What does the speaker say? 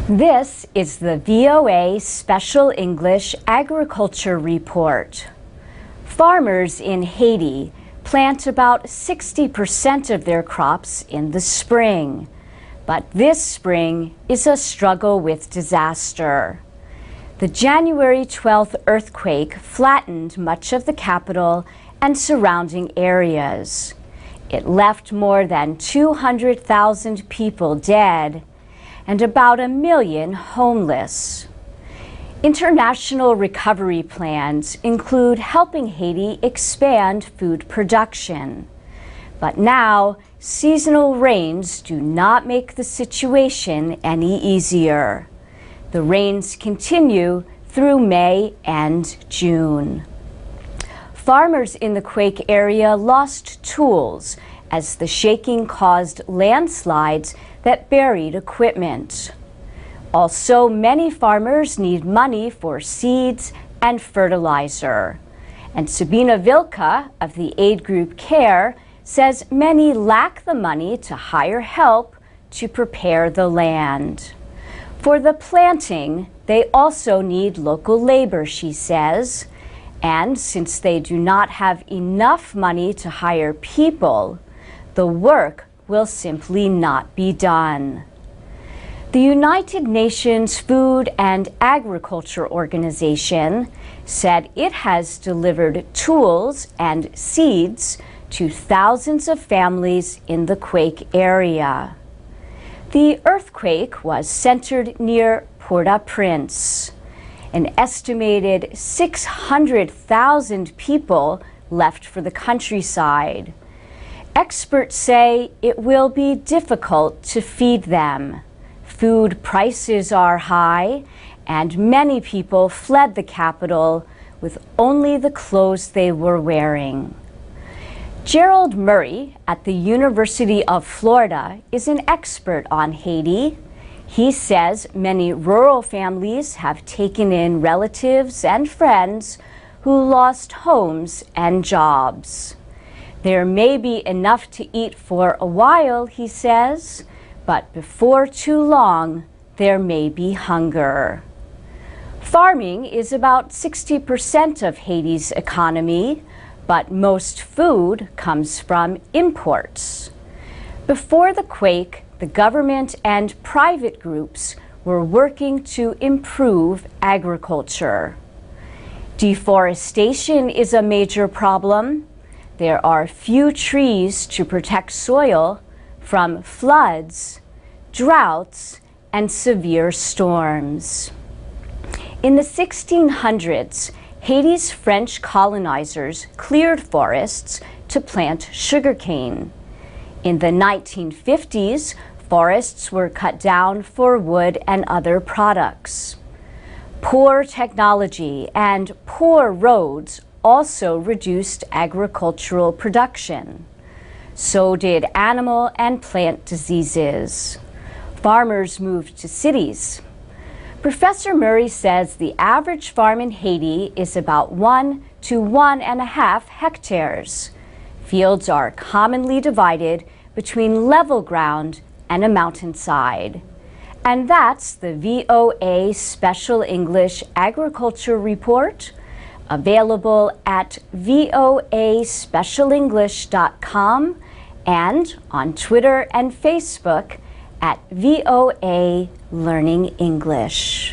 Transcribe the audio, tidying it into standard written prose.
This is the VOA Special English Agriculture Report. Farmers in Haiti plant about 60% of their crops in the spring. But this spring is a struggle with disaster. The January 12th earthquake flattened much of the capital and surrounding areas. It left more than 200,000 people dead and about 1 million homeless. International recovery plans include helping Haiti expand food production. But now, seasonal rains do not make the situation any easier. The rains continue through May and June. Farmers in the quake area lost tools as the shaking caused landslides that buried equipment. Also, many farmers need money for seeds and fertilizer. And Sabina Vilka of the aid group CARE says many lack the money to hire help to prepare the land. For the planting, they also need local labor, she says. And since they do not have enough money to hire people, the work will simply not be done. The United Nations Food and Agriculture Organization said it has delivered tools and seeds to thousands of families in the quake area. The earthquake was centered near Port-au-Prince. An estimated 600,000 people left for the countryside. Experts say it will be difficult to feed them. Food prices are high, and many people fled the capital with only the clothes they were wearing. Gerald Murray at the University of Florida is an expert on Haiti. He says many rural families have taken in relatives and friends who lost homes and jobs. There may be enough to eat for a while, he says, but before too long, there may be hunger. Farming is about 60% of Haiti's economy, but most food comes from imports. Before the quake, the government and private groups were working to improve agriculture. Deforestation is a major problem. There are few trees to protect soil from floods, droughts, and severe storms. In the 1600s, Haiti's French colonizers cleared forests to plant sugarcane. In the 1950s, forests were cut down for wood and other products. Poor technology and poor roads also reduced agricultural production. So did animal and plant diseases. Farmers moved to cities. Professor Murray says the average farm in Haiti is about 1 to 1.5 hectares. Fields are commonly divided between level ground and a mountainside. And that's the VOA Special English Agriculture Report, available at voaspecialenglish.com and on Twitter and Facebook at VOA Learning English.